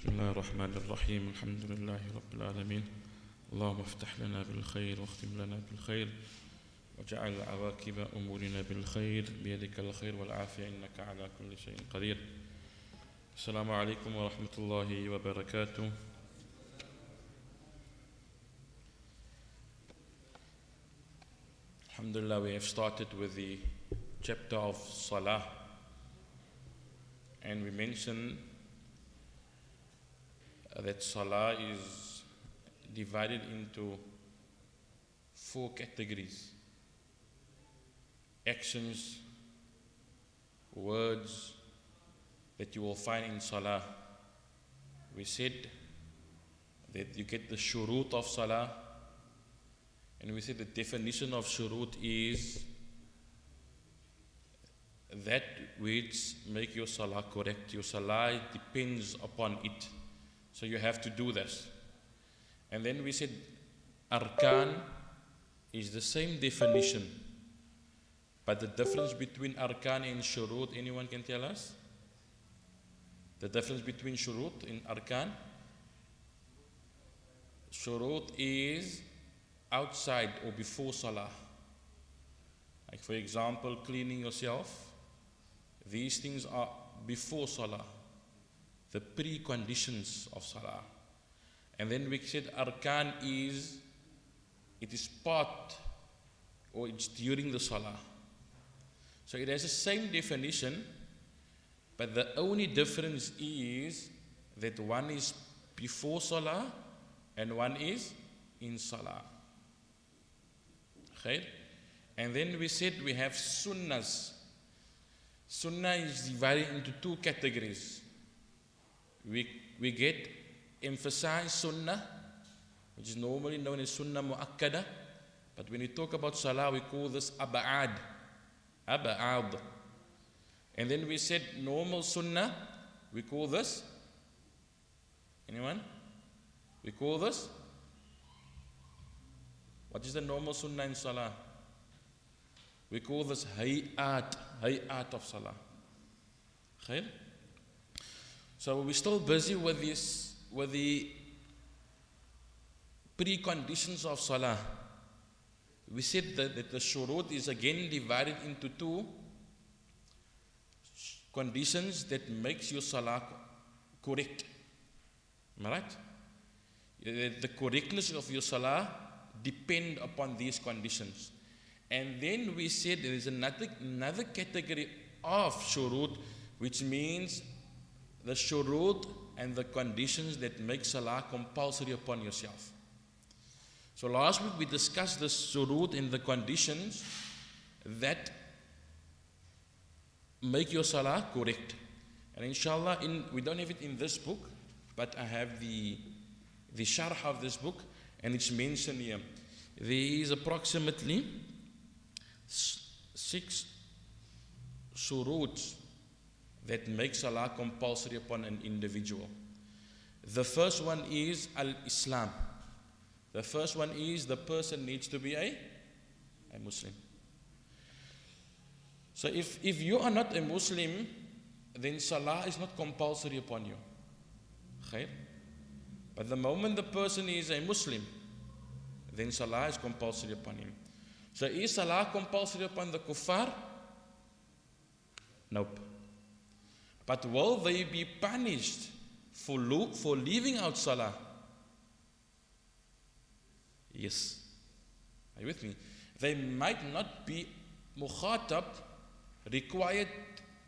بسم الله الرحمن الرحيم الحمد لله رب العالمين اللهم افتح لنا بالخير واختم لنا بالخير واجعل عواقب أمورنا بالخير بيدك الخير والعافية إنك على كل شيء قدير. السلام عليكم ورحمة الله وبركاته. Alhamdulillah, we have started with the chapter of Salah, and we mentioned that Salah is divided into 4 categories: actions, words that you will find in Salah. We said that you get the shurut of Salah, and we said the definition of shurut is that which make your Salah correct. Your Salah depends upon it. So you have to do this. And then we said arkan is the same definition, but the difference between arkan and shurut, anyone can tell us? The difference between shurut and arkan? Shurut is outside or before Salah. Like for example, cleaning yourself. These things are before Salah, the preconditions of Salah. And then we said arkan is, it is part or it's during the Salah. So it has the same definition, but the only difference is that one is before Salah and one is in Salah. Okay? And then we said we have sunnahs. Sunnah is divided into 2 categories. We get emphasized sunnah, which is normally known as sunnah mu'akkada, but when we talk about salah, we call this ab'ad. And then we said normal sunnah, we call this, anyone? We call this, what is the normal sunnah in salah? We call this hay'at of salah. Khair? So we're still busy with the preconditions of Salah. We said that the shurut is again divided into 2 conditions that makes your Salah correct. Am I right? The correctness of your Salah depend upon these conditions. And then we said there is another category of shurut, which means the shurut and the conditions that make Salah compulsory upon yourself. So last week we discussed the shurut and the conditions that make your Salah correct. And inshallah, we don't have it in this book, but I have the sharh of this book, and it's mentioned here. There is approximately 6 shuruts that make Salah compulsory upon an individual. The first one is al-Islam. The first one is the person needs to be a Muslim. So if you are not a Muslim, then Salah is not compulsory upon you. Okay? But the moment the person is a Muslim, then Salah is compulsory upon him. So is Salah compulsory upon the kuffar? Nope. But will they be punished for leaving out Salah? Yes. Are you with me? They might not be mukhatab, required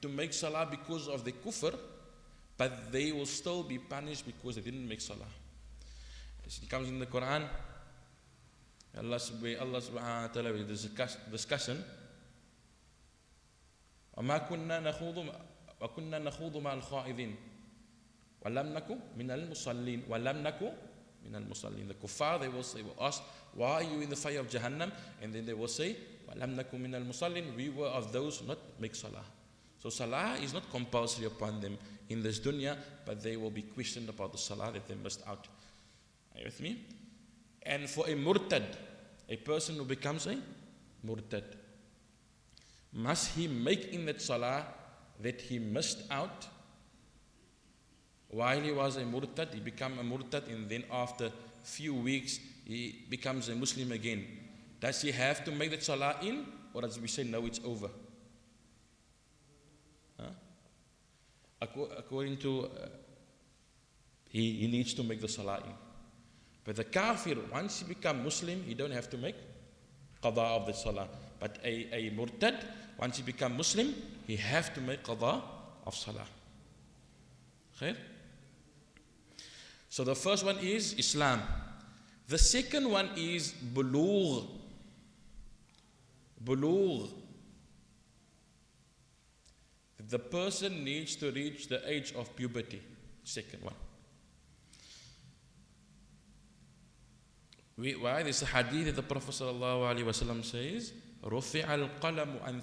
to make Salah because of the kufr, but they will still be punished because they didn't make Salah. It comes in the Quran. Allah subhanahu wa ta'ala will discussion. وَمَا كُنَّا نَخُوضُ مَعَ الْخَائِضِينَ وَلَمْ نَكُ مِنَ الْمُصَلِّينَ وَلَمْ نَكُ مِنَ الْمُصَلِّينَ. The kuffar, they will ask, why are you in the fire of Jahannam? And then they will say, وَلَمْ نَكُ مِنَ الْمُصَلِّينَ. We were of those who not make Salah. So Salah is not compulsory upon them in this dunya, but they will be questioned about the Salah that they missed out. Are you with me? And for a murtad, a person who becomes a murtad, must he make in that Salah that he missed out, while he was a murtad, he became a murtad, and then after few weeks, he becomes a Muslim again. Does he have to make the salah in, or does we say, no, it's over? Huh? According to, he needs to make the salah in. But the kafir, once he becomes Muslim, he don't have to make qada of the salah. But a murtad, once he becomes Muslim, he have to make qada of salah. Okay? So the first one is Islam. The second one is bulugh. Bulugh. The person needs to reach the age of puberty. Second one. Why? There's a hadith that the Prophet ﷺ says, رُفِعَ الْقَلَمُ عَنْ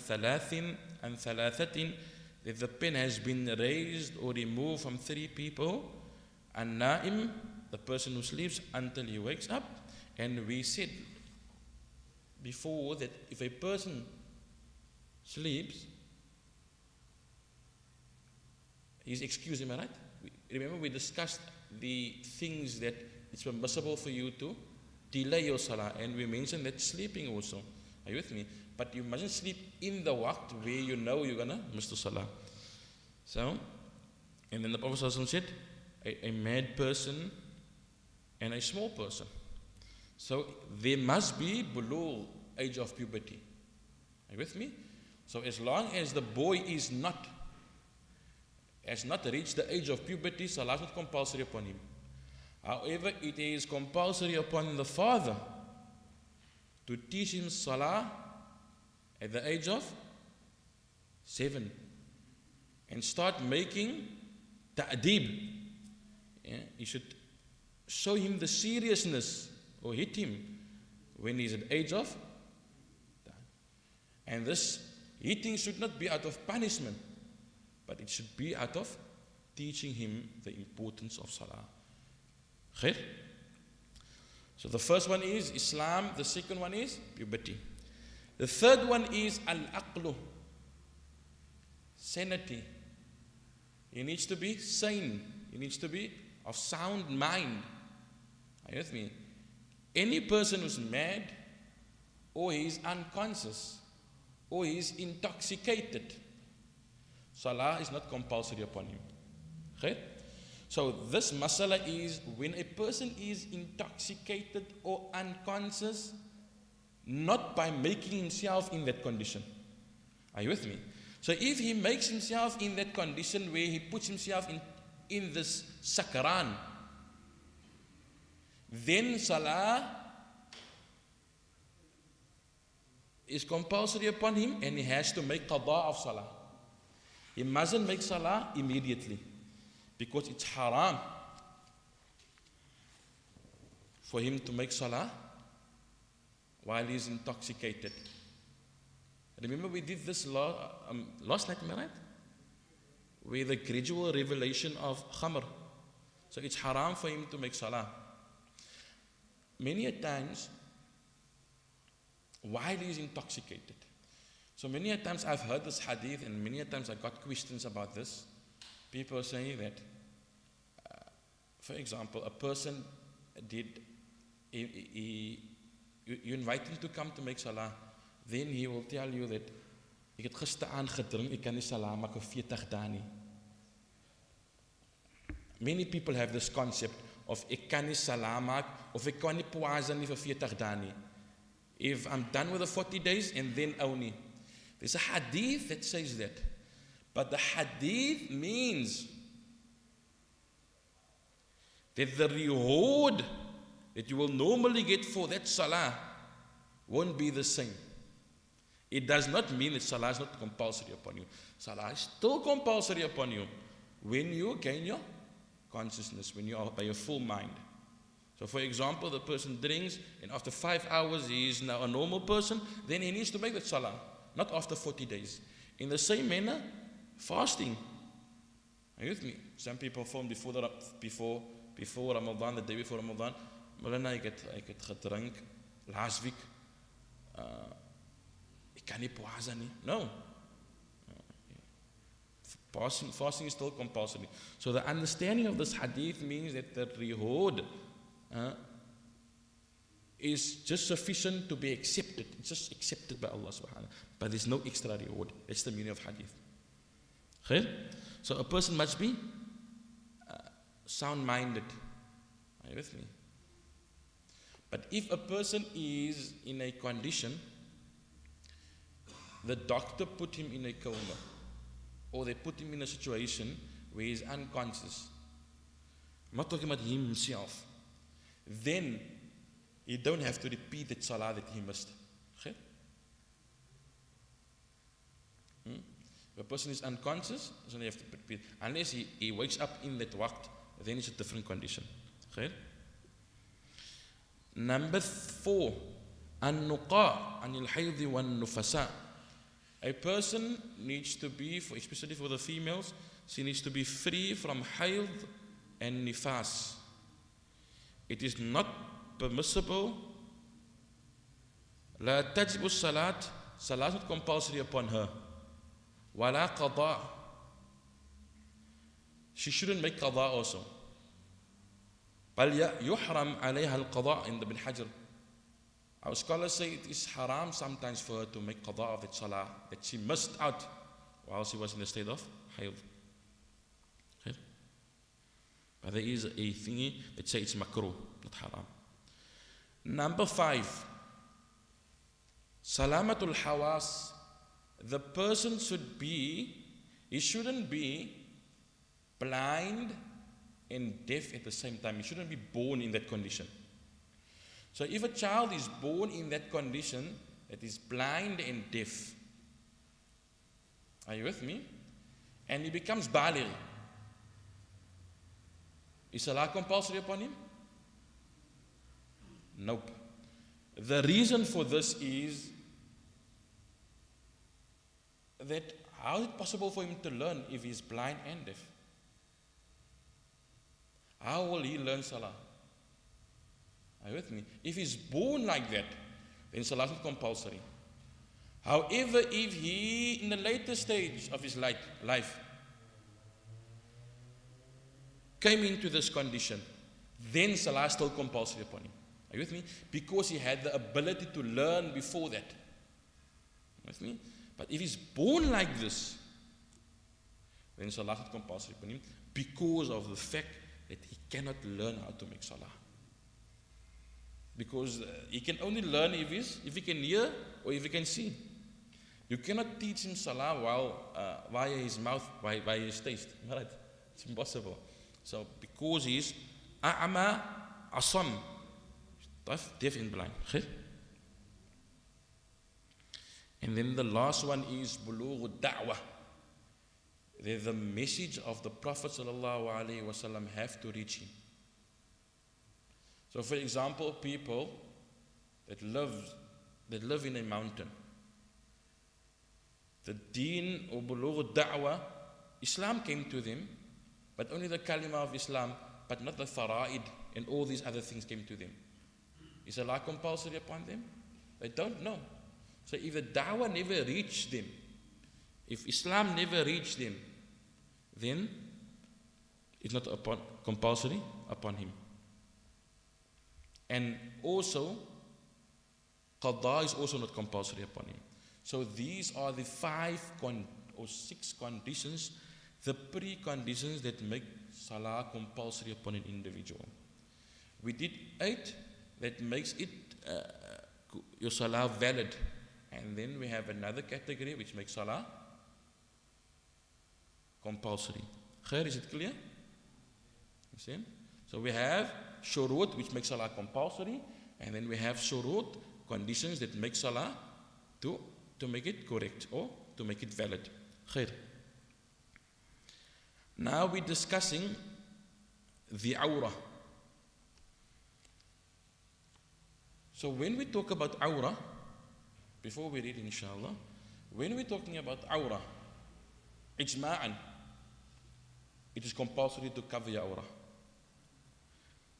ثَلَاثَةٍ, that the pen has been raised or removed from 3 people, and naim, the person who sleeps until he wakes up. And we said before that if a person sleeps, he's excused, am I right? Remember we discussed the things that it's permissible for you to delay your salah, and we mentioned that sleeping also. Are you with me? But you mustn't sleep in the waqt where you know you're gonna miss the salah. So, and then the Prophet ﷺ said, a mad person and a small person. So there must be bulugh, age of puberty. Are you with me? So as long as the boy has not reached the age of puberty, salah is not compulsory upon him. However, it is compulsory upon the father to teach him salah at the age of 7 and start making ta'deeb. Yeah, he should show him the seriousness or hit him when he's at the age of. And this hitting should not be out of punishment, but it should be out of teaching him the importance of salah. Khair? So the first one is Islam, the second one is puberty. The third one is al-aqlu, sanity. He needs to be sane. He needs to be of sound mind. Are you with me? Any person who's mad, or he is unconscious, or he is intoxicated, salah is not compulsory upon him. Okay? So this masala is when a person is intoxicated or unconscious, not by making himself in that condition. Are you with me? So if he makes himself in that condition where he puts himself in this sakran, then salah is compulsory upon him and he has to make qada of salah. He mustn't make salah immediately because it's haram for him to make salah while he's intoxicated. Remember we did this last night, am I right? With the gradual revelation of khamr. So it's haram for him to make salah. Many a times, while he's intoxicated. So many a times I've heard this hadith and many a times I got questions about this. People are saying that, for example, a person you invite him to come to make salah, then he will tell you that ek het gisteraan gedrink, ek kan nie salah maak vir 40 dae nie. Many people have this concept of ek kan nie salah maak of ek kan nie puasa nie vir 40 dae nie. If I'm done with the 40 days and then only. There's a hadith that says that. But the hadith means that the reward that you will normally get for that salah won't be the same. It does not mean that salah is not compulsory upon you. Salah is still compulsory upon you when you gain your consciousness, when you are by your full mind. So for example, the person drinks and after 5 hours he is now a normal person, then he needs to make that salah, not after 40 days. In the same manner, fasting. Are you with me? Some people phone before Ramadan, the day before Ramadan, Malana, ek het gedrink last week. Ek kan nie puasa nie. No. Fasting is still compulsory. So the understanding of this hadith means that the reward is just sufficient to be accepted. It's just accepted by Allah subhanahu. But there's no extra reward. That's the meaning of hadith. Okay? So a person must be sound-minded. Are you with me? But if a person is in a condition, the doctor put him in a coma, or they put him in a situation where he's unconscious, I'm not talking about him himself, then he don't have to repeat the salah that he missed. Okay? If a person is unconscious, he doesn't have to repeat. Unless he wakes up in that waqt, then it's a different condition. Okay? Number 4, an-nuqa anil hayd wan nufasa. A person needs to be, especially for the females, she needs to be free from hayd and nifas. It is not permissible. La tajibu salat. Salat is not compulsory upon her. Wala qada. She shouldn't make qada also. Bal yuhram alayha al-qada in the Ibn Hajar. Our scholars say it is haram sometimes for her to make qada of that salah that she missed out while she was in the state of hayd. Okay? But there is a thingy that says it's makruh, not haram. Number 5, salamatul hawas. The person he shouldn't be blind and deaf at the same time. He shouldn't be born in that condition. So if a child is born in that condition, that is blind and deaf, are you with me? And he becomes baligh, is salah compulsory upon him? Nope. The reason for this is that how is it possible for him to learn if he's blind and deaf? How will he learn salah? Are you with me? If he's born like that, then salah is not compulsory. However, if he, in the later stage of his life, came into this condition, then salah is still compulsory upon him. Are you with me? Because he had the ability to learn before that. Are you with me? But if he's born like this, then salah is not compulsory upon him because of the fact that he cannot learn how to make salah. Because he can only learn if he can hear or if he can see. You cannot teach him salah via his mouth, via his taste. Right? It's impossible. So because he's a'ama asam, deaf and blind. Okay? And then the last one is bulugh da'wah. The message of the Prophet ﷺ have to reach him. So for example, people that live in a mountain, the deen or bulugh da'wah, Islam came to them, but only the kalima of Islam, but not the fara'id and all these other things came to them. Is Allah compulsory upon them? They don't know. So if the da'wah never reached them, if Islam never reached them, then it's not compulsory upon him. And also, qada is also not compulsory upon him. So these are the 5 or 6 conditions, the preconditions that make salah compulsory upon an individual. We did 8 that makes it your salah valid. And then we have another category which makes salah compulsory. Khair, is it clear? You see? So we have shurut which makes salah compulsory, and then we have shurut, conditions that make salah to make it correct or to make it valid. Khair. Now we're discussing the awrah. So when we talk about awrah, before we read inshallah, when we're talking about awrah, ijma'an, it is compulsory to cover your awrah.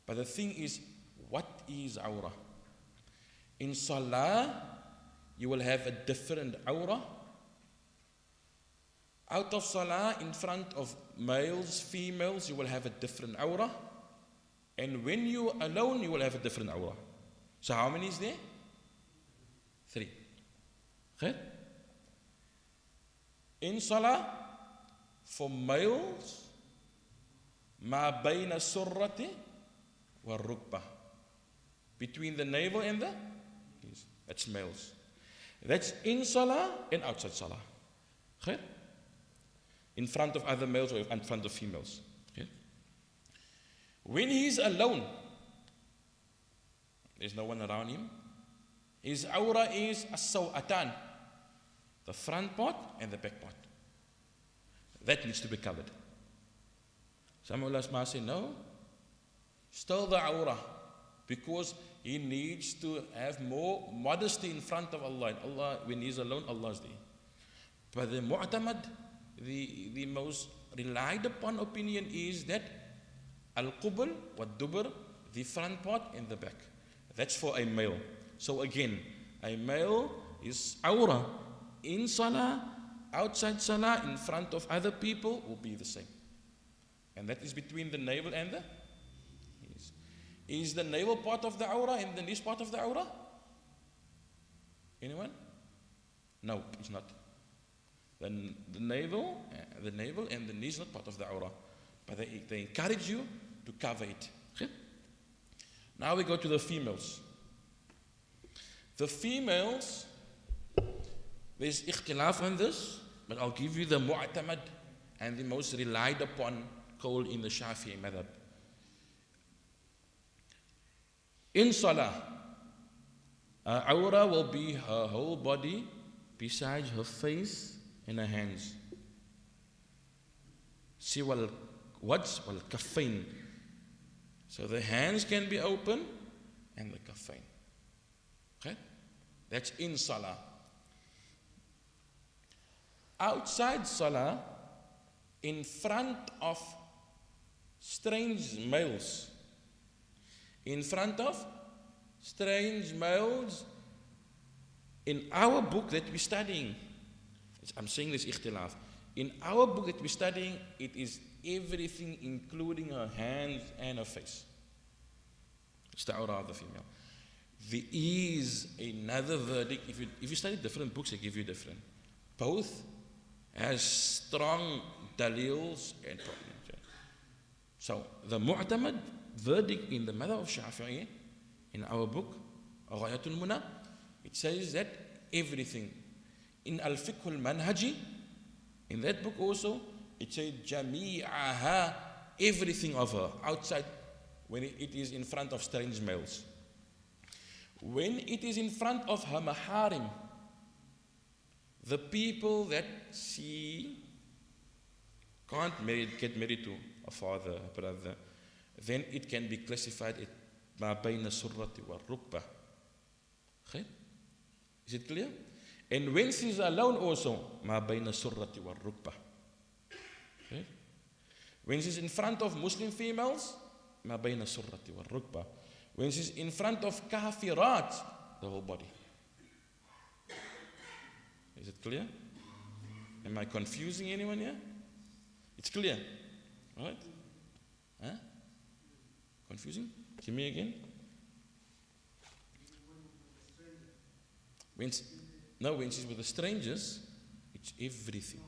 But the thing is, what is awrah? In salah, you will have a different awrah Out of salah, in front of males, females, you will have a different awrah. And when you are alone, you will have a different awrah. So how many is there? 3. Okay? In salah, for males, ma bayna surrati wa rukbah. Between the navel and the knees. That's males. That's in salah and outside salah. Okay? In front of other males or in front of females. Okay? When he is alone, there's no one around him, his awrah is as-sawatan, the front part and the back part. That needs to be covered. Some ulama say no, still the awrah, because he needs to have more modesty in front of Allah. And Allah, when he's alone, Allah is there. But the mu'tamad, the most relied upon opinion is that al-qubul wa dubur, the front part and the back. That's for a male. So again, a male is awrah in salah, outside salah, in front of other people will be the same. And that is between the navel and the knees. Is the navel part of the awrah and the knees part of the awrah? Anyone? No, it's not. Then the navel and the knees not part of the awrah. But they encourage you to cover it. Okay? Now we go to the females. The females, there's ikhtilaf on this, but I'll give you the mu'tamad and the most relied upon qawl in the Shafi'i madhab. In salah, her awrah will be her whole body besides her face and her hands. Siwal wajh wal kaffain. So the hands can be open and the kaffain. Okay? That's in salah. Outside salah, in front of strange males, in our book that we're studying, I'm saying this ikhtilaf, in our book that we're studying, it is everything including her hands and her face. It's the awrah of the female. There is another verdict. If you study different books, they give you different. Both has strong dalils and problems. So the mu'tamad verdict in the madhab of Shafi'i, in our book, Ghayatul Muna, it says that everything. In Al-Fiqh al-Manhaji, in that book also, it says jami'aha, everything of her, outside, when it is in front of strange males. When it is in front of her maharim, the people that she can't get married to, a father, a brother, then it can be classified as ma bayna surrati wa rukbah. Okay? Is it clear? And when she's alone also, ma bayna surrati wa rukbah. Okay? When she's in front of Muslim females, ma bayna surrati wa rukbah. When she's in front of kafirat, the whole body. Is it clear? Am I confusing anyone here? It's clear. Right? Huh? Confusing? Give me again. When she's with the strangers, it's everything.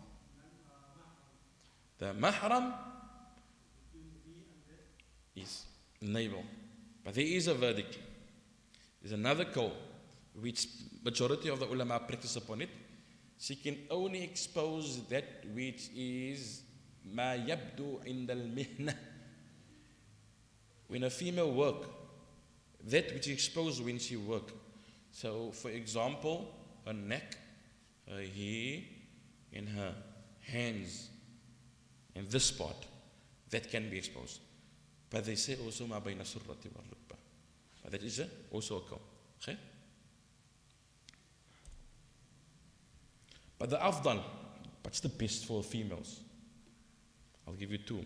The mahram is navel. But there is a verdict. There's another call, which majority of the ulama practice upon it. She can only expose that which is ma yabdu indal mihna. When a female work, that which is exposed when she work. So, for example, her neck, her hair, and her hands, and this part, that can be exposed. But they say also ma bayna surrati wa rukbah. But that is also a call. Okay? But the afdal, what's the best for females? I'll give you two.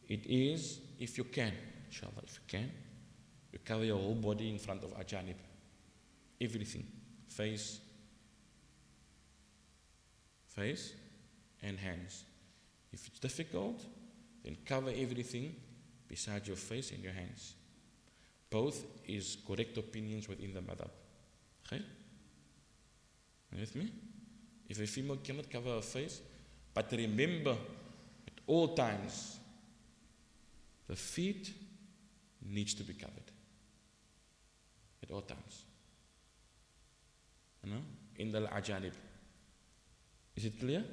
It is, if you can, inshallah, if you can, you cover your whole body in front of ajanib. Everything. Face, and hands. If it's difficult, then cover everything besides your face and your hands. Both is correct opinions within the madhab. Okay? Are you with me? If a female cannot cover her face, but remember at all times, the feet needs to be covered. At all times. You know? In the ajanib. Is it clear?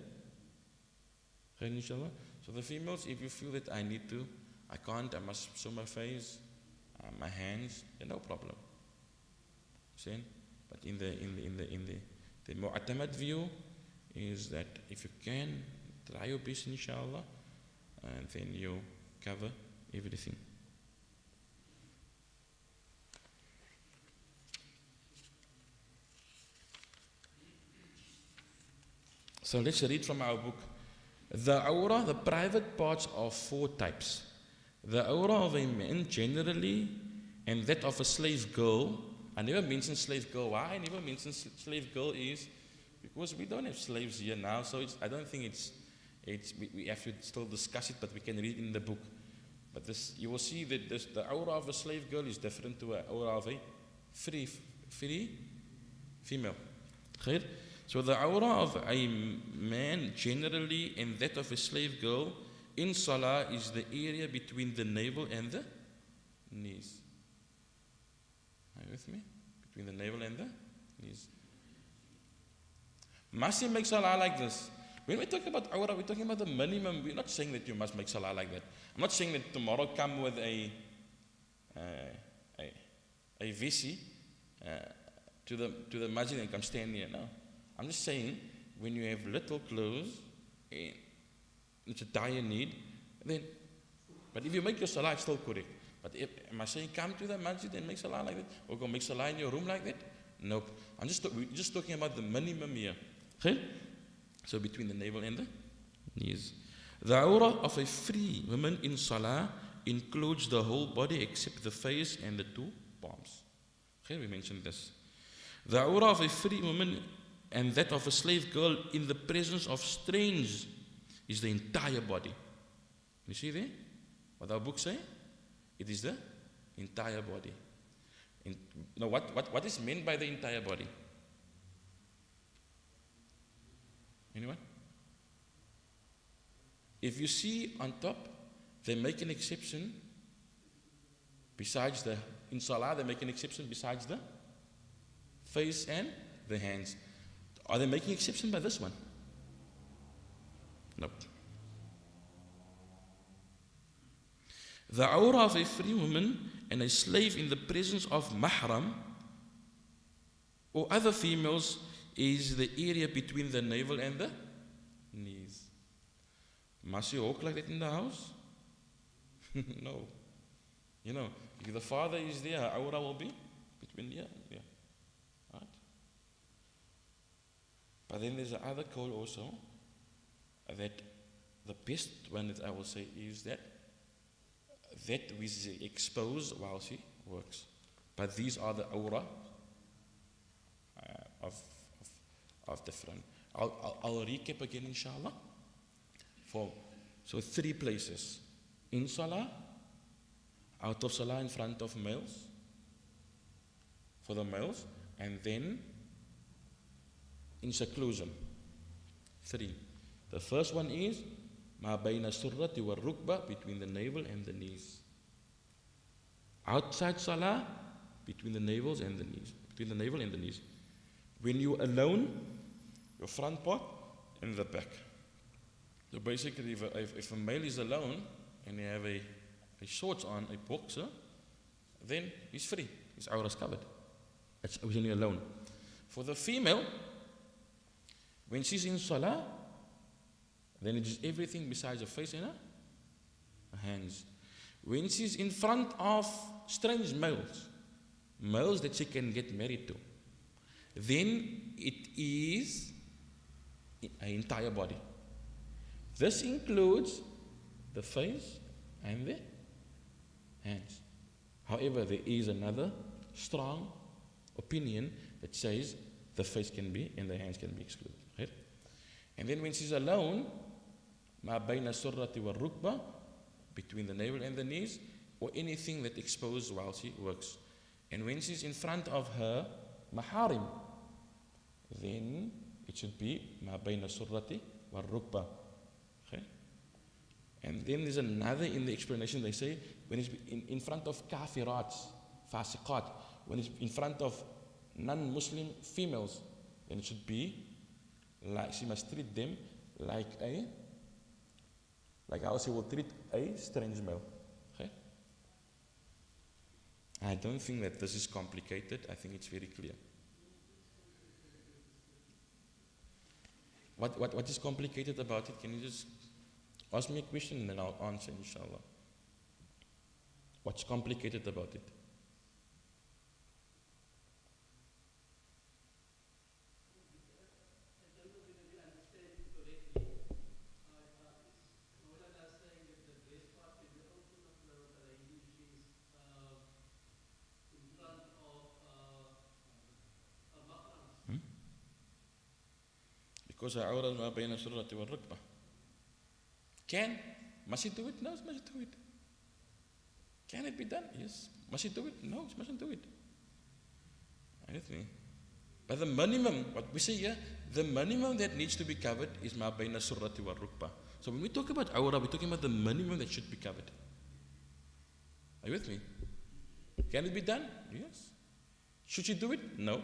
Okay, inshallah. So the females, if you feel that I can't, I must show my face, my hands, then no problem. See? But in the mu'tamad view is that if you can, try your best inshallah, and then you cover everything. So let's read from our book. The awrah, the private parts, are 4 types. The awrah of a man generally, and that of a slave girl. I never mentioned slave girl. Why I never mentioned slave girl is because we don't have slaves here now, so I don't think we have to still discuss it, but we can read in the book. But this, you will see that the awrah of a slave girl is different to an awrah of a free female. Khair? So the awrah of a man generally and that of a slave girl in salah is the area between the navel and the knees. Are you with me? Between the navel and the knees. Must you make salah like this? When we talk about awrah, we're talking about the minimum. We're not saying that you must make salah like that. I'm not saying that tomorrow come with a VC to the masjid and come stand here. No. I'm just saying, when you have little clothes, it's a dire need, then, but if you make your salah, it's still correct. But am I saying come to the masjid and make salah like that? Or go make salah in your room like that? Nope. We're just talking about the minimum here. Okay? So between the navel and the knees. The awrah of a free woman in salah includes the whole body except the face and the 2 palms. Okay, we mentioned this. The awrah of a free woman and that of a slave girl in the presence of strangers is the entire body. You see there? What our book say? It is the entire body. Now what is meant by the entire body? Anyone? If you see on top, they make an exception in salah they make an exception besides the face and the hands. Are they making exception by this one? Nope. The awrah of a free woman and a slave in the presence of mahram or other females is the area between the navel and the knees. Must you walk like that in the house? No. You know, if the father is there, awrah will be between here and here. Right? But then there's another call also that the best one that I will say is that we expose while she works. But these are the awrah of different. I'll recap again inshallah. So 3 places. In salah, out of salah in front of males, for the males, and then in seclusion. 3. The first one is ma bayna surrati wa rukba, between the navel and the knees. Outside salah, between the navels and the knees. Between the navel and the knees. When you're alone, your front part and the back. So basically, if a male is alone and you have a shorts on, a boxer, then he's free. His awrah is covered. That's when you're alone. For the female, when she's in salah, then it is everything besides her face and her hands. When she's in front of strange males that she can get married to, then it is her entire body. This includes the face and the hands. However, there is another strong opinion that says the face can be and the hands can be excluded. Right? And then when she's alone, ma bayna surrati wal rukba, between the navel and the knees, or anything that exposed while she works. And when she's in front of her maharim, then it should be ma bayna surrati wal rukba. Okay? And then there's another in the explanation, they say, when it's in front of kafirat, fasiqat, when it's in front of non-Muslim females, then it should be like she must treat them like how she will treat a strange male. Okay? I don't think that this is complicated. I think it's very clear. What is complicated about it? Can you just ask me a question and then I'll answer, inshallah. What's complicated about it? Because her awra ma bayna surrati wal rukbah. Must she do it? No, she must do it. Can it be done? Yes. Must she do it? No, she mustn't do it. But the minimum, what we say here, the minimum that needs to be covered is ma bayna surrati wal rukbah. So when we talk about awra, we're talking about the minimum that should be covered. Are you with me? Can it be done? Yes. Should she do it? No.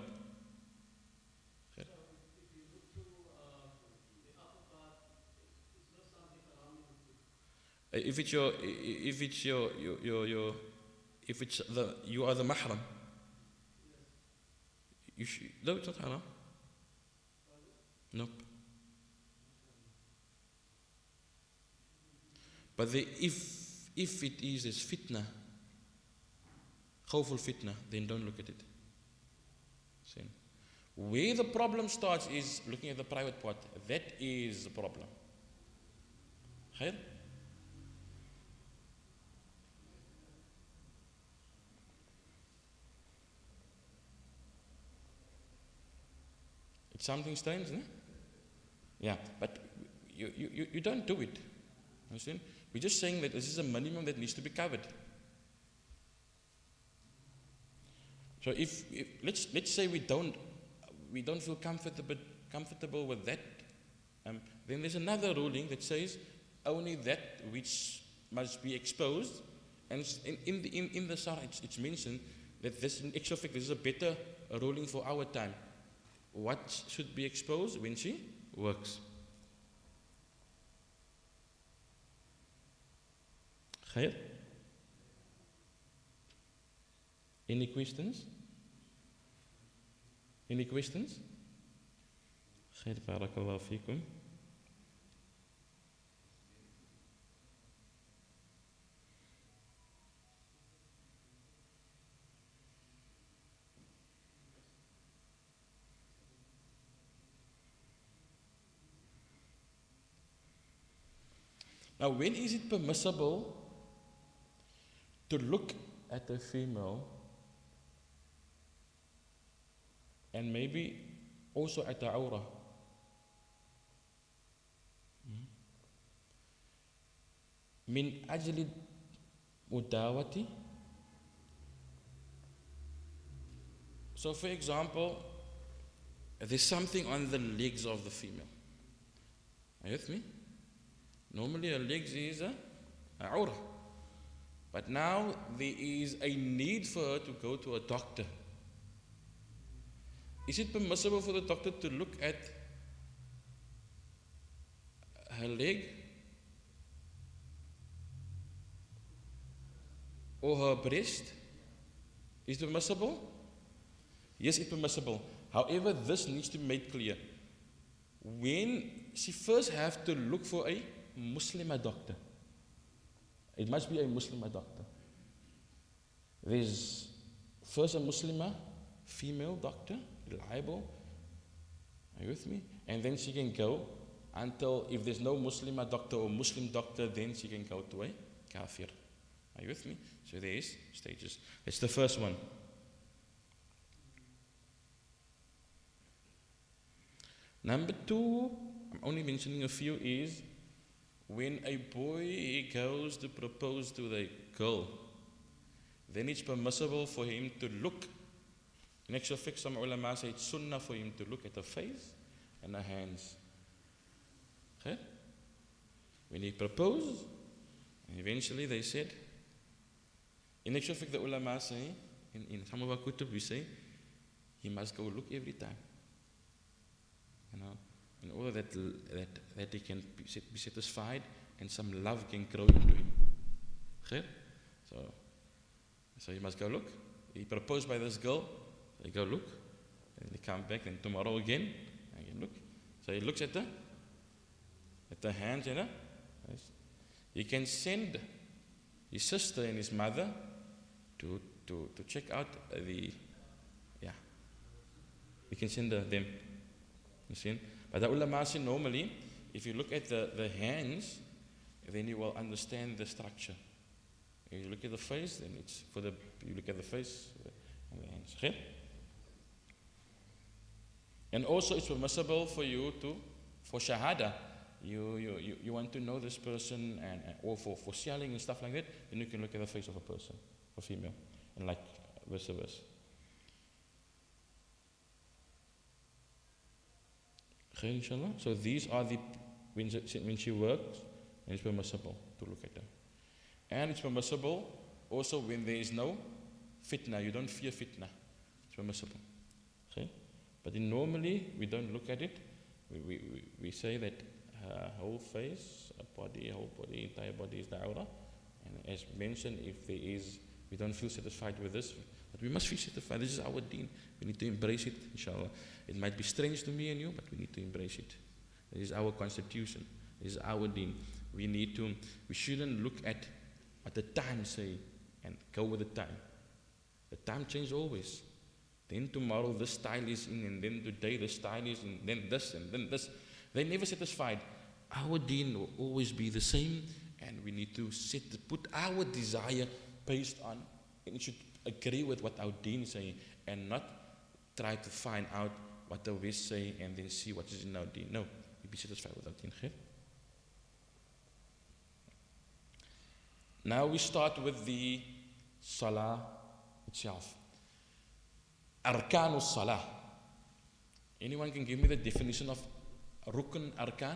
If you are the mahram, no, it's not haram. Nope. But if it is as fitna, khawful fitna, then don't look at it. See? Where the problem starts is looking at the private part. That is the problem. Khair? It's something strange, isn't it? Yeah, but you don't do it. Understand? We're just saying that this is a minimum that needs to be covered. So if let's say we don't feel comfortable with that, then there's another ruling that says only that which must be exposed, and in the Sarah it's mentioned that this in actual fact this is a better ruling for our time. What should be exposed when she works? Khair? Any questions? Any questions? Khair, barakallahu feekum. Now, when is it permissible to look at a female and maybe also at the awra? Min ajli mudawati. So, for example, there's something on the legs of the female. Are you with me? Normally her legs is a awra. But now there is a need for her to go to a doctor. Is it permissible for the doctor to look at her leg or her breast? Is it permissible? Yes, it's permissible. However, this needs to be made clear. When she first has to look for a Muslimah doctor. It must be a Muslimah doctor. There's first a Muslimah female doctor, reliable. Are you with me? And then she can go until, if there's no Muslimah doctor or Muslim doctor, then she can go to a kafir. Are you with me? So there's stages. That's the first one. Number two, I'm only mentioning a few, is when a boy goes to propose to the girl, then it's permissible for him to look. In actual fact, some ulama say it's sunnah for him to look at her face and her hands. Okay? When he proposed, and eventually they said, in actual fact, the ulama say, in some of our kutub, we say, he must go look every time. You know, in order that he can be satisfied and some love can grow into him. Okay? So he must go look. He proposed by this girl, they go look, and they come back, and tomorrow again look. So he looks at the hands, you know. He can send his sister and his mother to check out he can send them. You see? But the ulama say normally, if you look at the hands, then you will understand the structure. If you look at the face, then it's you look at the face and the hands. Okay? And also it's permissible for you for shahada, you want to know this person, or for selling and stuff like that, then you can look at the face of a person, a female, and like vice versa. Okay, inshallah. So these are when she works, and it's permissible to look at them. And it's permissible also when there is no fitna, you don't fear fitna. It's permissible. Okay? But normally we don't look at it. We say that her whole face, whole body, entire body is the aura. And as mentioned, if there is, we don't feel satisfied with this, but we must feel satisfied. This is our deen. We need to embrace it, inshallah. It might be strange to me and you, but we need to embrace it. This is our constitution. This is our deen. We shouldn't look at what the time say and go with the time. The time changes always. Then tomorrow this style is in, and then today this style is in, then this and then this. They're never satisfied. Our deen will always be the same, and we need to put our desire based on, and it should agree with what our deen is saying, and not try to find out what the West say and then see what is in our deen. No, we be satisfied with our deen. Okay? Now we start with the salah itself. Arkanus salah. Anyone can give me the definition of rukn arkan?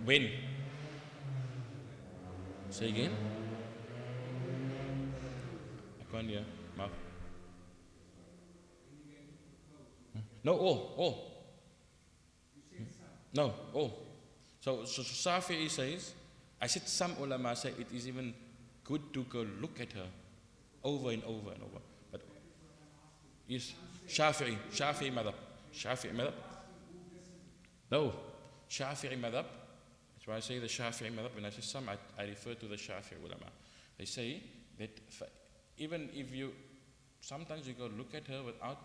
When? Say again? I can't hear. Mark. No, all. No, all. So Shafi'i says, I said some ulama say it is even good to go look at her over and over and over. But yes, Shafi'i madhab. No, Shafi'i madhab. That's why I say the Shafi'i madhab. When I say some, I refer to the Shafi'i ulama. They say that even if sometimes you go look at her without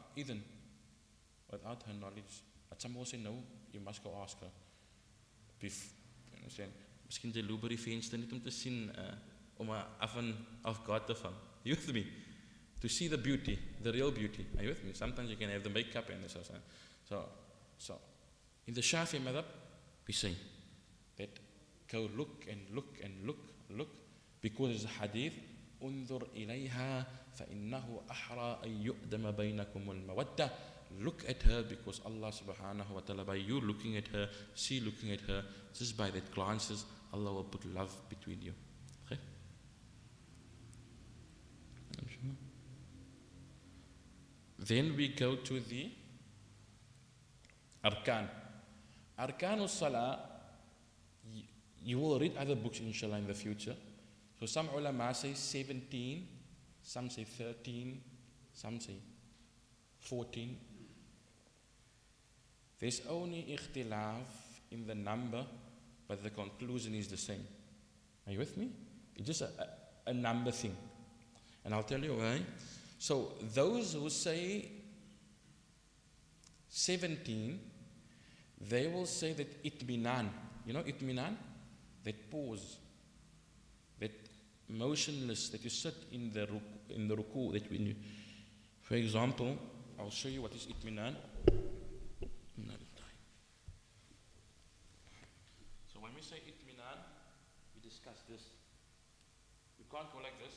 her knowledge. But some will say no, you must go ask her. You understand? Miskien jy loop by die venster net om te sien om af God te vang. You with me? To see the beauty, the real beauty. Are you with me? Sometimes you can have the makeup and so in the Shafi'i madhab, we say that go look and look, because there's a hadith, انظر إليها فإنه أحرى أن يؤدم بينكم المودة. Look at her, because Allah subhanahu wa ta'ala, by you looking at her, looking at her, just by that glances, Allah will put love between you. Okay? Then we go to the Arkan. Arkanus Salah, you will read other books inshallah in the future. So some ulama say 17, some say 13, some say 14. There's only ikhtilaf in the number, but the conclusion is the same. Are you with me? It's just a number thing. And I'll tell you why. So those who say 17, they will say that itminan. You know itminan? that pause, that motionless, that you sit in the ruku, that when you, for example, I'll show you what is itminan. So when we say itminan, we discuss this. We can't go like this.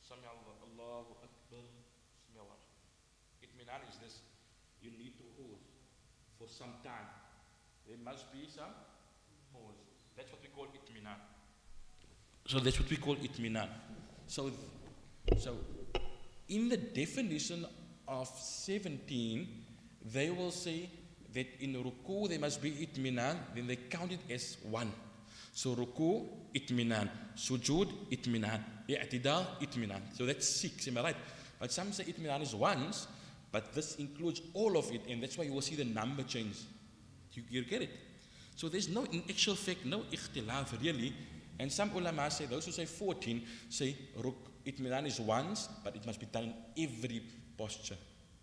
Sami Allahu Akbar. Sami Allah. Itminan is this. You need to hold for some time. There must be some pause. That's what we call itminan. So that's what we call itminan. So in the definition of 17, they will say that in ruku there must be itminan, then they count it as one. So ruku, itminan, sujud, itminan, i'tidal, itminan. So that's 6, am I right? But some say itminan is once, but this includes all of it, and that's why you will see the number change. You get it? So there's no, in actual fact, no ikhtilaf really. And some ulama say, those who say 14, say itminan is once, but it must be done in every posture.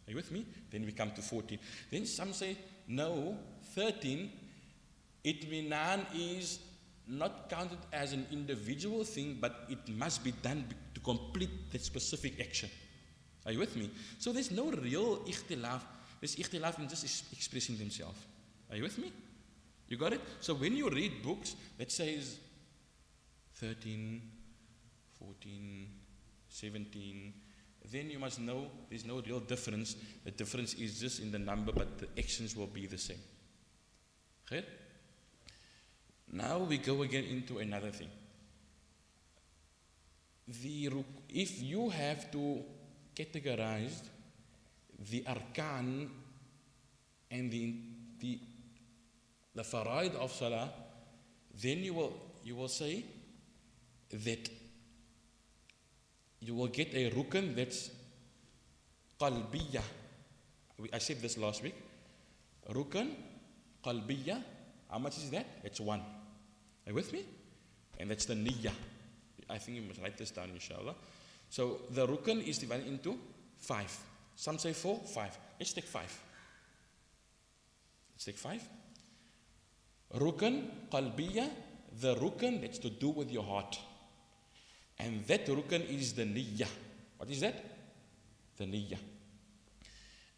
Are you with me? Then we come to 14. Then some say, no, 13, itminan is not counted as an individual thing, but it must be done to complete that specific action. Are you with me? So there's no real ikhtilaf. There's ikhtilaf in just expressing themselves. Are you with me? You got it? So when you read books that says 13, 14, 17, then you must know there's no real difference. The difference is just in the number, but the actions will be the same. Okay? Now we go again into another thing. If you have to categorize the arkan and the faraid of salah, then you will say that you will get a rukn that's qalbiyah. I said this last week. Rukn qalbiyah. How much is that? It's 1. Are you with me? And that's the niyyah. I think you must write this down, inshallah. So the rukn is divided into 5. Some say 4, 5. Let's take 5. Let's take 5. Rukn qalbiyah. The rukn that's to do with your heart. And that rukn is the niyyah. What is that? The niyyah.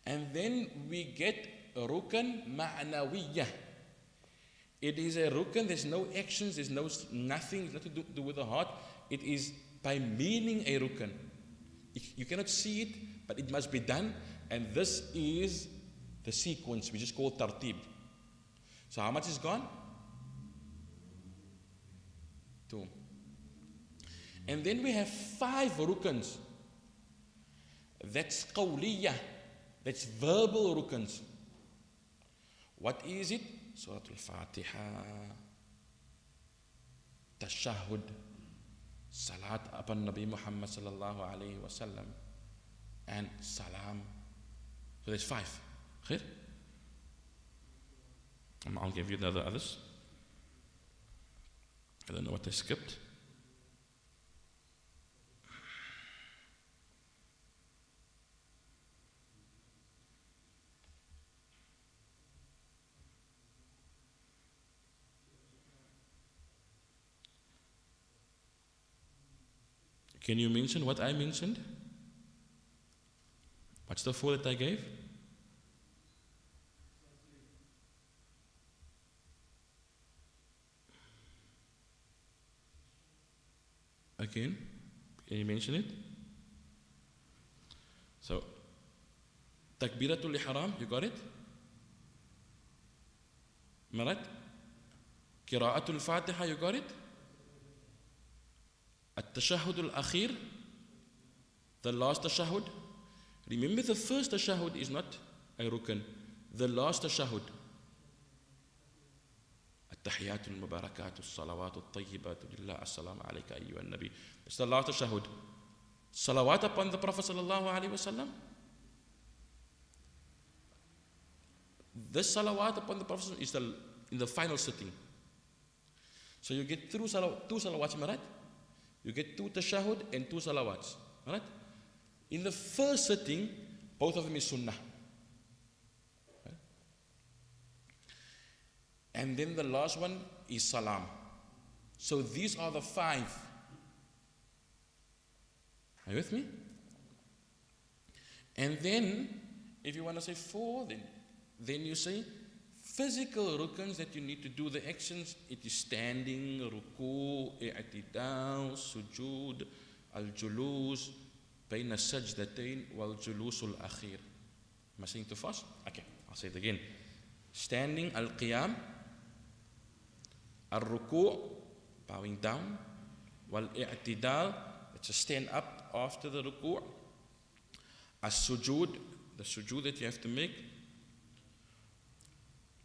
And then we get rukn ma'nawiyah. It is a rukn, there's no actions, there's nothing, it's nothing to do with the heart. It is by meaning a rukn. You cannot see it, but it must be done. And this is the sequence, we just call tartib. So how much is gone? 2. And then we have 5 rukns. That's qawliyah. That's verbal rukns. What is it? Surah Al-Fatiha, Tashahhud, Salat upon Nabi Muhammad sallallahu alayhi wa sallam, and Salam. So there's 5. Khair? I'll give you the others. I don't know what I skipped. Can you mention what I mentioned? What's the 4 that I gave? Again, can you mention it? So, Takbiratul Ihram, you got it? Marat? Qira'atul Fatiha, you got it? At-tashahhud al-akhir, the last tashahhud. Remember, the first tashahhud is not a rukn. The last tashahhud. At-tahiyyatu al-mubarakatu as-salawatu at-tayyibatu lillah as-salamu alayka ayyuhan nabi. It's the last tashahhud. Salawat upon the Prophet sallallahu alayhi wa sallam. This salawat upon the Prophet is in the final sitting. So you get through 2 salawats, right? You get 2 tashahhud and 2 salawats. Alright? In the first sitting, both of them is sunnah. Right? And then the last one is salam. So these are the 5. Are you with me? And then, if you want to say 4, then you say physical rukns that you need to do the actions. It is standing, ruku, i'tidal, sujood, al-julus, bayna sajdatain, wal-julus al-akhir. Am I saying too fast? Okay, I'll say it again. Standing, al-qiyam, al-ruku', bowing down, wal-i'tidal, it's a stand up after the ruku', as-sujood, the sujood that you have to make,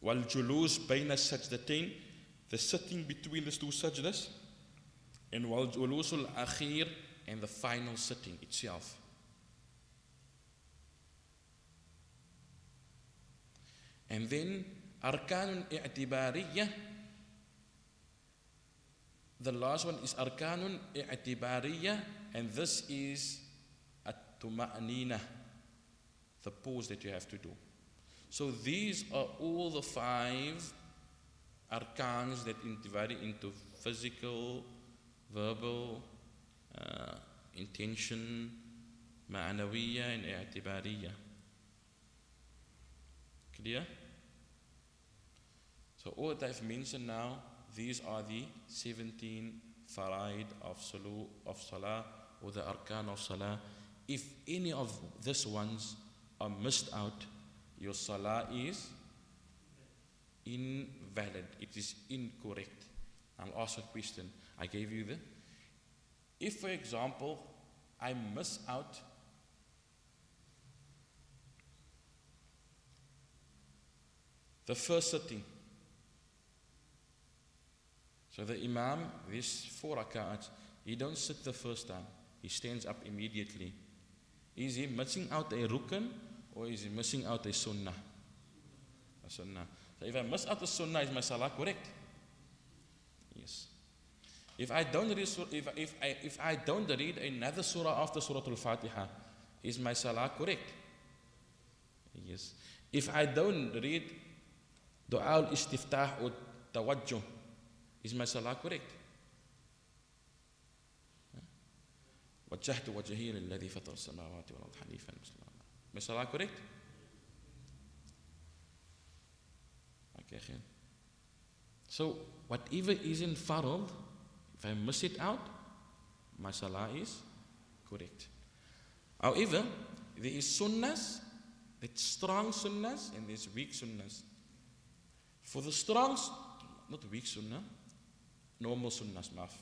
wal-julus bayna sajdatain, the sitting between the 2 sajdas, and wal-julus al-akhir, and the final sitting itself. And then arkanun i'tibariyah. The last one is arkanun i'tibariyah, and this is at-tuma'nina, the pause that you have to do. So these are all the 5 arkans that divide into physical, verbal, intention, ma'anawiyya, and i'tibariyah. Clear? So all that I've mentioned now, these are the 17 faraid of salah, or the arkan of salah. If any of these ones are missed out, your salah is invalid. It is incorrect. I'll ask a question. I gave you if, for example, I miss out the first sitting. So the imam, these 4 rak'ats, he don't sit the first time. He stands up immediately. Is he missing out a rukn, or is he missing out a sunnah? A sunnah. So if I miss out a sunnah, is my salah correct? Yes. If I don't read, if I don't read another surah after Surah Al-Fatiha, is my salah correct? Yes. If I don't read Dua al-Istiftah or Tawajjuh, is my salah correct? وجهت وجهي للذي فطر السماوات والأرض حنيفا مسلما. My salah correct? Okay. So whatever is in farad, if I miss it out, my salah is correct. However, there is sunnahs, that's strong sunnahs, and there's weak sunnahs. For the strong, not weak sunnah, normal sunnahs, maaf.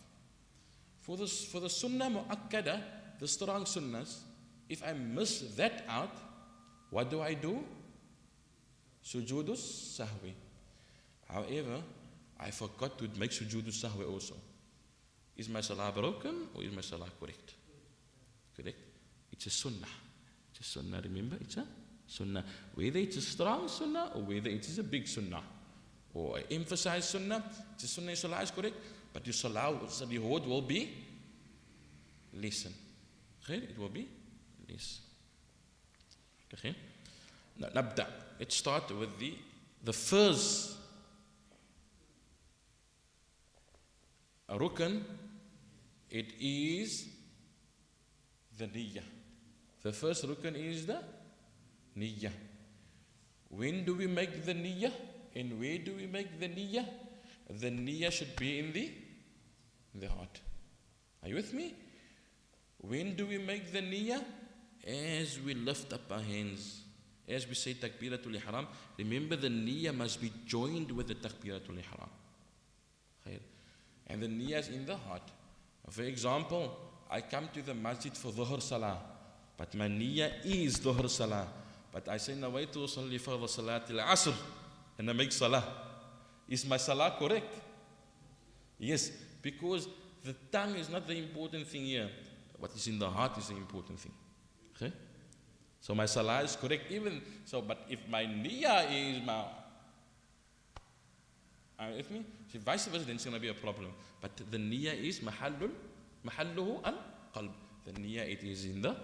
For the sunnah mu'akkada, the strong sunnahs, if I miss that out, what do? Sujudus sahwi. However, I forgot to make sujudus sahwi also. Is my salah broken, or is my salah correct? Correct? It's a sunnah. It's a sunnah, remember? It's a sunnah. Whether it's a strong sunnah, or whether it is a big sunnah, or emphasized sunnah, it's a sunnah, your salah is correct, but your salah, salihud will be less. It will be less. Okay? Now, nabda. Let's start with the first rukn. It is the niyyah. The first rukn is the niyyah. When do we make the niyyah? And where do we make the niyyah? The niyyah should be in the heart. Are you with me? When do we make the niyyah? As we lift up our hands. As we say takbiratul ihram. Remember, the niyyah must be joined with the takbiratul ihram. And the niyyah is in the heart. For example, I come to the masjid for dhuhr salah, but my niyyah is dhuhr salah. But I say nawaitu usalli fardha salatil asr, and I make salah. Is my salah correct? Yes, because the tongue is not the important thing here. What is in the heart is the important thing. Okay? So my salah is correct even so, but if my niyyah is with me? So vice versa, then it's going to be a problem. But the niyyah is mahalluhu al-qalb. The niyyah, it is in the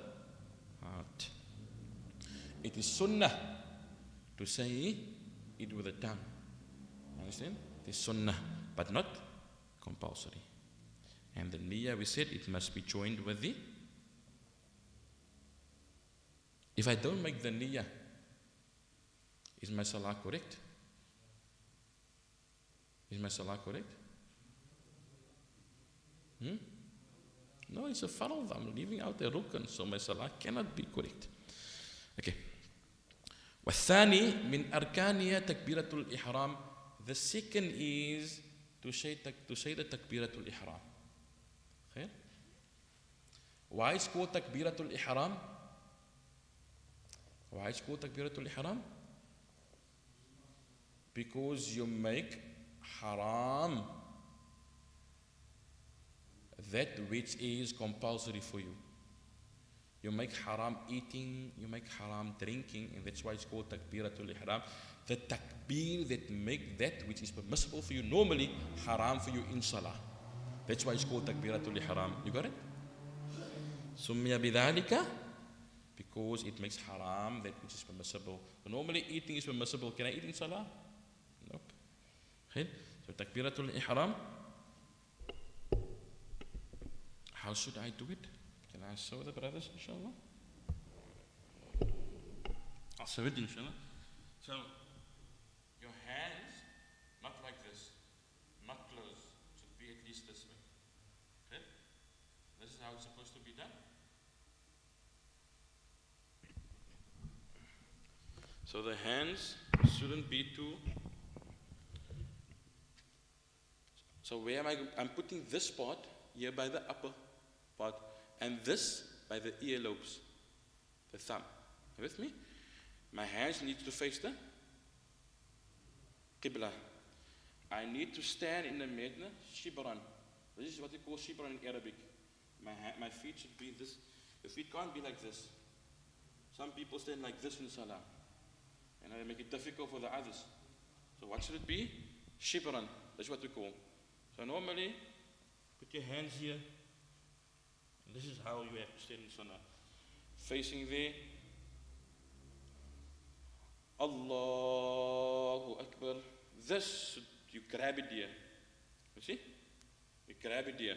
heart. It is sunnah to say it with the tongue. Understand? It is sunnah, but not compulsory. And the niyyah, we said, it must be joined with the. If I don't make the niyyah, is my salah correct? Is my salah correct? No, it's a farad. I'm leaving out a rukn, so my salah cannot be correct. Okay. والثاني من أركانها تكبيرة الإحرام. The second is to say the takbiratul ihram. Okay? Why is called takbiratul ihram? Why is called takbiratul ihram? Because you make haram that which is compulsory for you. You make haram eating, you make haram drinking, and that's why it's called takbiratul ihram. The takbir that make that which is permissible for you normally haram for you in salah. That's why it's called takbiratul ihram. You got it? Summiya bidhalika, because it makes haram that which is permissible. So normally eating is permissible. Can I eat in salah? Nope. Okay? So takbiratul ihram. How should I do it? Can I show the brothers, inshallah? I'll show it, inshallah. So, your hands, not like this, not closed, should be at least this way. Okay? This is how it's supposed to be done. So the hands shouldn't be too. So where am I? I'm putting this part here by the upper part, and this by the earlobes, the thumb. You with me? My hands need to face the Qibla. I need to stand in the middle, shibran. This is what they call shibran in Arabic. My feet should be this. The feet can't be like this. Some people stand like this in salah, and they make it difficult for the others. So what should it be? Shibran. That's what we call. So normally, put your hands here. And this is how you have to stand in salah. Facing there. Allahu Akbar. This, you grab it here. You see? You grab it here.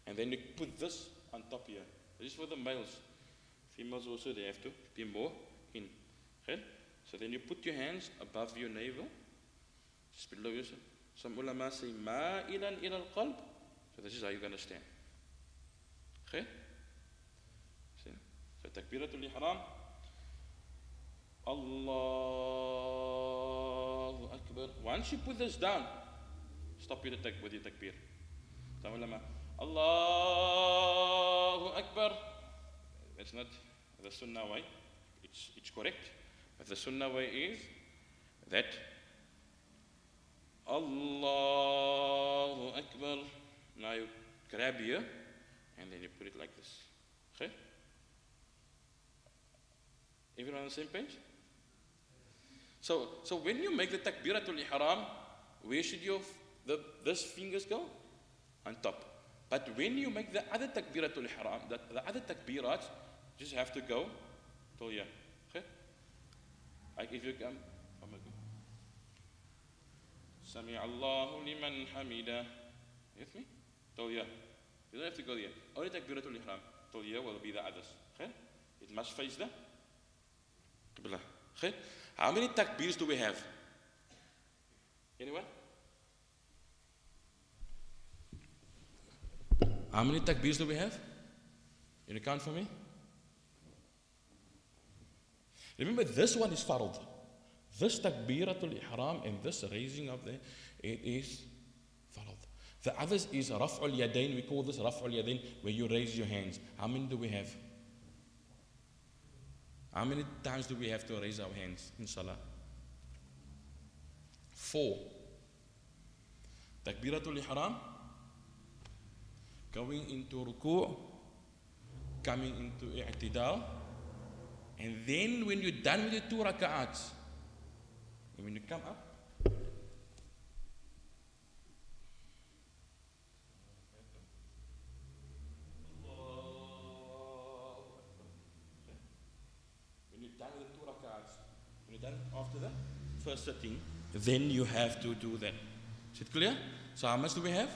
And then you put this on top here. This is for the males. Females also, they have to be more in. Okay? So then you put your hands above your navel. Just below yourself. Some ulama say, ma'ilan ila al-qalb. So this is how you're going to stand. Okay? So takbiratul ihram. Allahu Akbar. Once you put this down, stop with your takbir. Some ulama, Allahu Akbar. That's not the sunnah way. It's correct. But the sunnah way is that Allahu Akbar. Now you grab here and then you put it like this. Okay? Everyone on the same page? So when you make the takbiratul ihram, where should this fingers go? On top. But when you make the other takbiratul ihram, the other takbirats, just have to go till here. Okay? Like if you come, Sami Allahu liman hamida. With me? Till here. You don't have to go there. Only takbiratul ihram. Till here will be the others. Okay? It must face the Qibla. Okay? How many takbirs do we have? Anyone? How many takbirs do we have? Can you count for me? Remember, this one is farad. This takbiratul ihram and this raising of it is farad. The others is raf'ul yadayn. We call this raf'ul yadayn, where you raise your hands. How many do we have? How many times do we have to raise our hands in salah? 4. Takbiratul ihram, going into ruku', coming into i'tidal, and then when you're done with your 2 raka'ats, and when you come up, after the first sitting, then you have to do that. Is it clear? So how much do we have?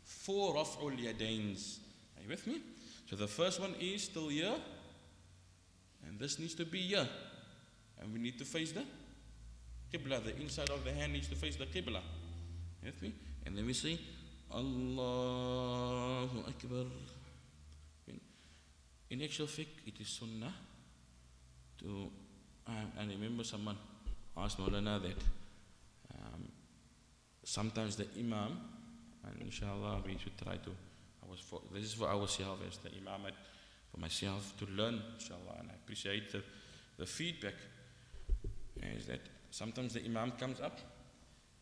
4 raf'ul yadains. Are you with me? So the first one is still here, and this needs to be here. And we need to face the Qibla. The inside of the hand needs to face the Qibla. You with me? And then we say, Allahu Akbar. In actual fiqh, it is sunnah to, I remember someone asked Maulana that sometimes the Imam, and inshallah we should try to, this is for ourselves as the Imam, for myself to learn, inshallah, and I appreciate the feedback, is that sometimes the Imam comes up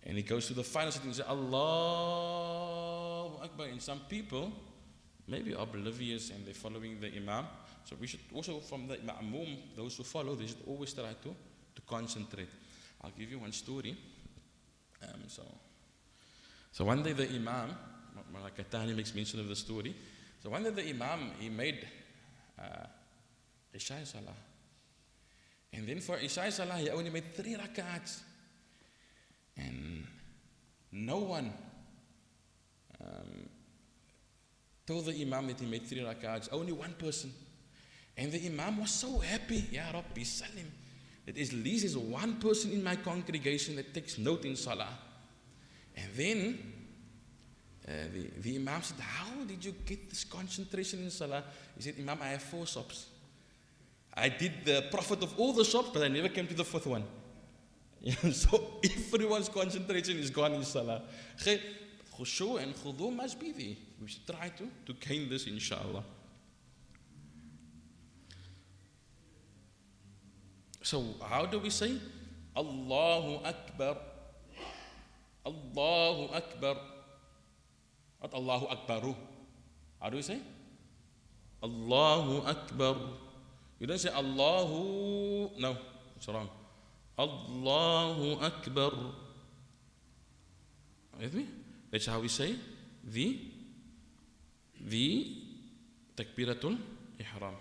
and he goes to the final sitting and says, Allahu Akbar, and some people maybe oblivious and they're following the Imam. So we should also, from the Ma'mum, those who follow, they should always try to concentrate. I'll give you one story. So one day the Imam, Malakatani makes mention of the story. So one day the Imam, he made Isha Salah. And then for Isha Salah, he only made 3 rakats. And no one told the Imam that he made 3 rakats, only one person. And the Imam was so happy, Ya Rabbi Salim, that at least there's one person in my congregation that takes note in Salah. And then the Imam said, how did you get this concentration in Salah? He said, Imam, I have 4 shops. I did the profit of all the shops, but I never came to the 4th one. So everyone's concentration is gone in Salah. Khushu and khudu must be there. We should try to gain this, inshallah. So how do we say? Allahu Akbar. Allahu Akbar. Not Allahu Akbaru. How do we say? Allahu Akbar. You don't say Allahu. No, it's wrong. Allahu Akbar. With me? That's how we say the Takbiratul Ihram.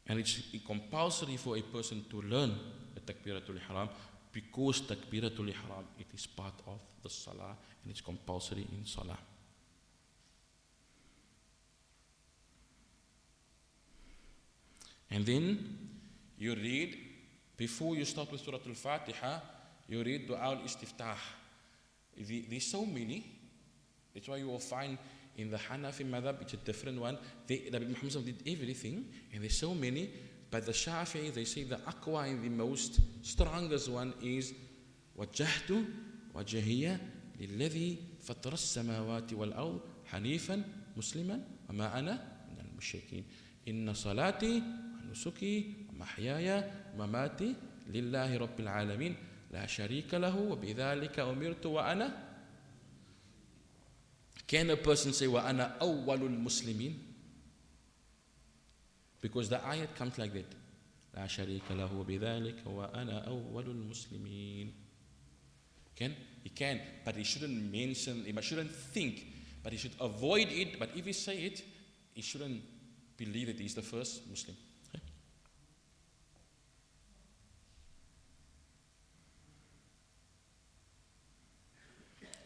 And it's compulsory for a person to learn the Takbiratul Ihram because Takbiratul Ihram, it is part of the Salah and it's compulsory in Salah. And then you read, before you start with Surah Al-Fatiha, you read Dua al-Istiftah. There's so many. That's why you will find in the Hanafi madhab, it's a different one. Nabi Muhammad did everything, and there's so many. But the Shafi'i, they say the aqwa and the most strongest one is وَجَّهْتُ وَجَهِيَ لِلَّذِي فَطَرَ السَّمَاوَاتِ وَالْأَرْضِ حَنِيفًا مُسْلِمًا وَمَا أَنَا مِنَ الْمُشْرِكِينَ إِنَّ صَلَاتِي وَنُسُكِي وَمَحْيَايَ وَمَمَاتِي لِلَّهِ رَبِّ الْعَالَمِينَ لَا شَرِيكَ لَهُ وَبِذَلِكَ أُمِرْتُ وَأَنَا. Can a person say وَأَنَا أَوَّلُ الْمُسْلِمِينَ? Because the ayat comes like that. لا شريك له بذلك وأنا أول المسلمين. He can, but he shouldn't mention, he shouldn't think, but he should avoid it. But if he say it, he shouldn't believe that he's the first Muslim. Okay?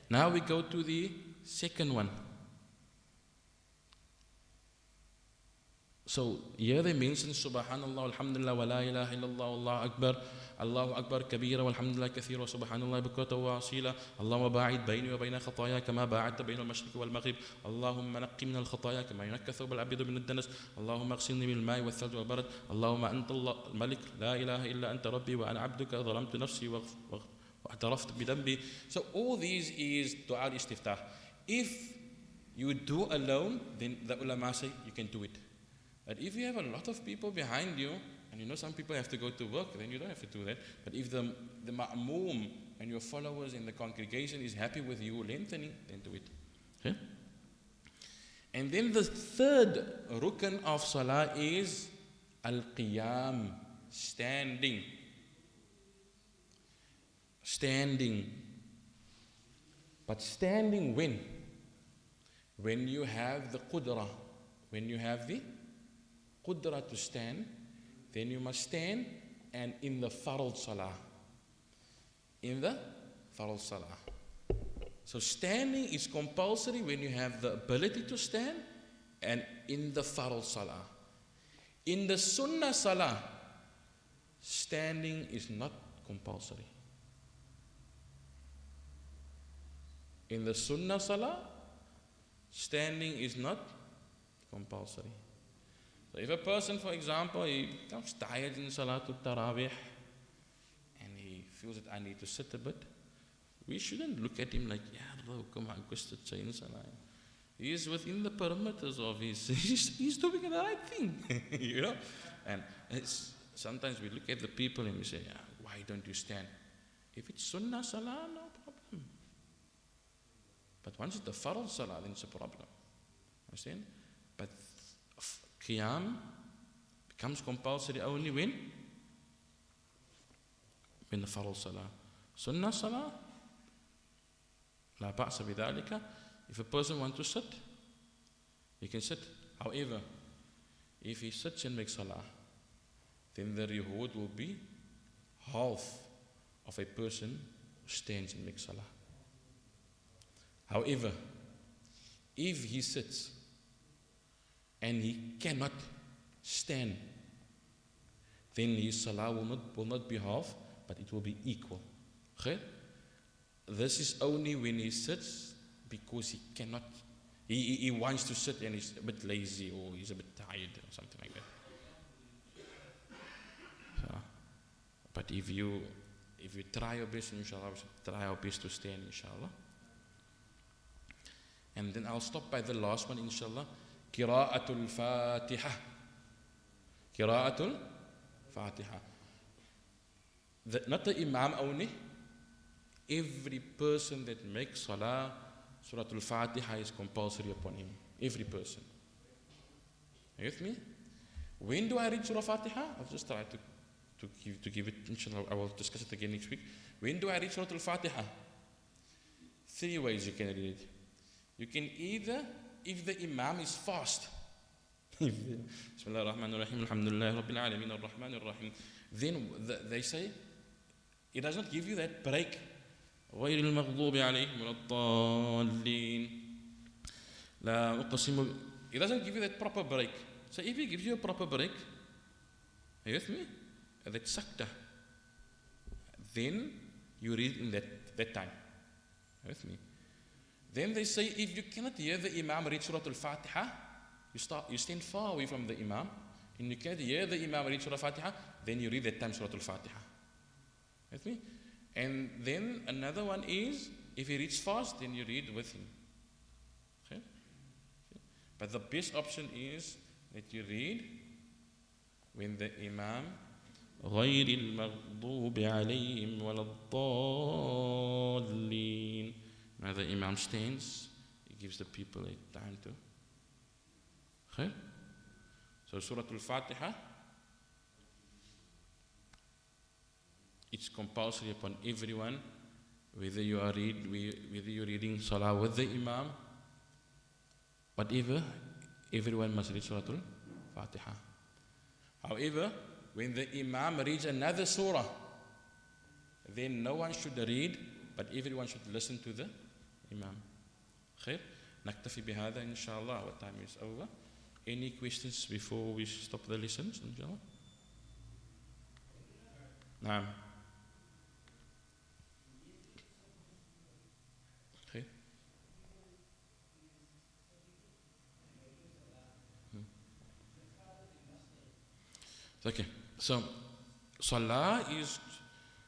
Now we go to the second one. So here they mention Subhanallah, Alhamdulillah, wa la ilaha illallah, Allahu Akbar, Allahu Akbar kabira, walhamdulillah kathira, wa subhanallah bukrata wa asila, Allahumma ba'id bayni wa bayna khataya kama ba'adta bayna al-mashriq wal maghrib, Allahumma naqqi min al-khataya kama yunakka thawb al-abyad min ad-danas, Allahumma aghsilni bil ma'i wal thalj wal barad, Allahumma anta al-malik, la ilaha illa anta rabbi wa ana 'abduka, zalamtu nafsi wa i'taraftu bi dhanbi. So all these is dua al-istiftah. If you do alone, then the ulama say you can do it. But if you have a lot of people behind you, and you know some people have to go to work, then you don't have to do that. But if the ma'moom and your followers in the congregation is happy with you lengthening, then do it. Okay? And then the third rukn of salah is al-qiyam, standing. Standing. But standing when? When you have the qudra, when you have the qudra to stand, then you must stand, and in the farad salah. In the farad salah. So standing is compulsory when you have the ability to stand and in the Farad Salah. In the Sunnah Salah, standing is not compulsory. In the Sunnah Salah, standing is not compulsory. So if a person, for example, he becomes tired in Salatul Taraweeh and he feels that I need to sit a bit, we shouldn't look at him like, yeah, come on, go sit in Salah. He is within the perimeters of he's doing the right thing, you know. And sometimes we look at the people and we say, yeah, why don't you stand? If it's Sunnah Salah, no problem. But once it's the Farad Salah, then it's a problem. Understand? But Qiyam becomes compulsory only when the Farad Salah. Sunnah Salah, la ba'sa bidhalika. If a person wants to sit, he can sit. However, if he sits and makes Salah, then the reward will be half of a person who stands and makes Salah. However, if he sits and he cannot stand, then his Salah will not be half, but it will be equal. Okay? This is only when he sits because he cannot, he wants to sit and he's a bit lazy or he's a bit tired or something like that. So, but if you try your best, inshallah, we should try our best to stand, inshallah. And then I'll stop by the last one, inshallah. Qira'atul Fatiha. Qira'atul Fatiha. Not the Imam only. Every person that makes Salah, Surah Al-Fatiha is compulsory upon him. Every person. Are you with me? When do I read Surah Fatiha? I'll just try to give it, inshallah, I will discuss it again next week. When do I read Surah Al-Fatiha? 3 ways you can read it. You can either, if the Imam is fast, Bismillah ar-Rahman ar-Rahim, Alhamdulillah Rabbil Alameen ar-Rahman ar-Rahim, then they say, it does not give you that break. غير المغضوب عليهم ولا الضالين لا أقسم. It doesn't give you that proper break. So if he gives you a proper break, are you with me? That sakta, then you read in that time. Are you with me? Then they say if you cannot hear the Imam read Surah Al-Fatiha, you stand far away from the Imam, and you cannot hear the Imam read Surah Al-Fatiha, then you read that time Surah Al-Fatiha. With me? And then another one is, if he reads fast, then you read with him. Okay? But the best option is that you read when the Imam غير المغضوب عليهم ولا الضالين. Now the Imam stands, he gives the people a time to. Okay? So Surah Al-Fatiha, it's compulsory upon everyone, whether you're reading Salah with the Imam, whatever, everyone must read Surah Al-Fatiha. However, when the Imam reads another surah, then no one should read, but everyone should listen to the Imam. خير. نكتفي بهذا إن شاء الله. Our time is over. Any questions before we stop the lessons? إن شاء الله. نعم. خير. Okay. So, Salah is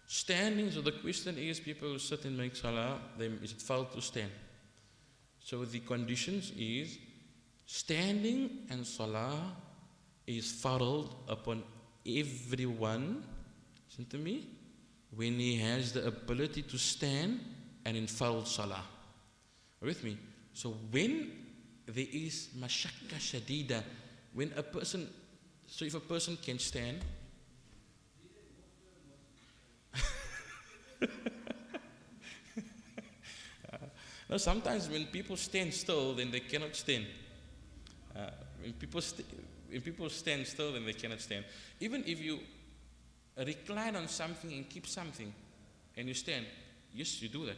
standing. So the question is, people who sit and make Salah, is it fard to stand? So the conditions is, standing and Salah is fard upon everyone, listen to me, when he has the ability to stand and in fard Salah. Are you with me? So when there is mashakka shadida, when a person, so if a person can stand, no, sometimes when people stand still, then they cannot stand. When people stand still, then they cannot stand. Even if you recline on something and keep something, and you stand, yes, you do that.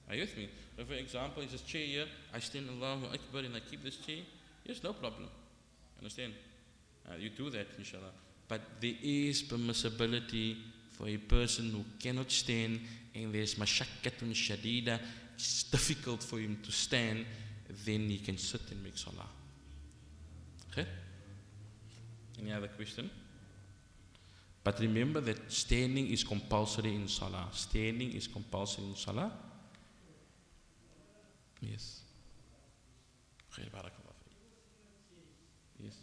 Are you with me? So for example, there's this chair here, I stand Allahu Akbar and I keep this chair. Yes, no problem. Understand? You do that, inshallah. But there is permissibility for a person who cannot stand and there's mashakkatun shadida, it's difficult for him to stand, then he can sit and make salah. Okay? Any other question? But remember that standing is compulsory in salah. Standing is compulsory in salah. Yes. Okay, barakallah. Yes.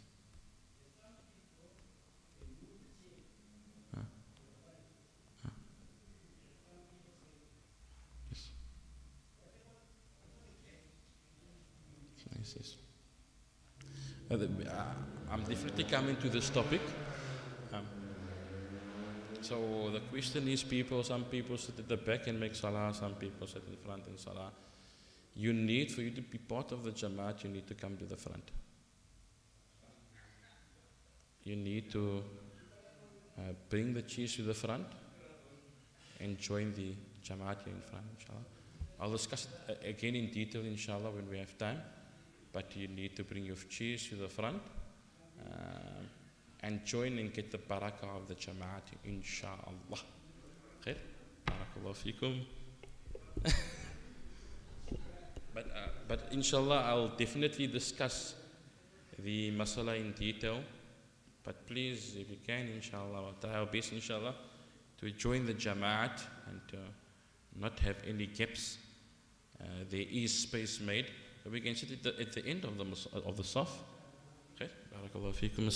Yes. Yes, yes. I'm definitely coming to this topic. So the question is, some people sit at the back and make salah, some people sit in front in salah. For you to be part of the Jamaat, you need to come to the front. You need to bring the chairs to the front and join the Jamaat here in front, inshallah. I'll discuss it again in detail, inshallah, when we have time. But you need to bring your chairs to the front and join and get the barakah of the Jamaat, inshallah. Khair? Barakallahu feekum. But inshallah, I'll definitely discuss the masala in detail. But please, if you can, inshallah, I'll try our best, inshallah, to join the Jamaat and not have any gaps. There is space made. So we can sit at the end of the saf. Okay? Barakallahu feekum.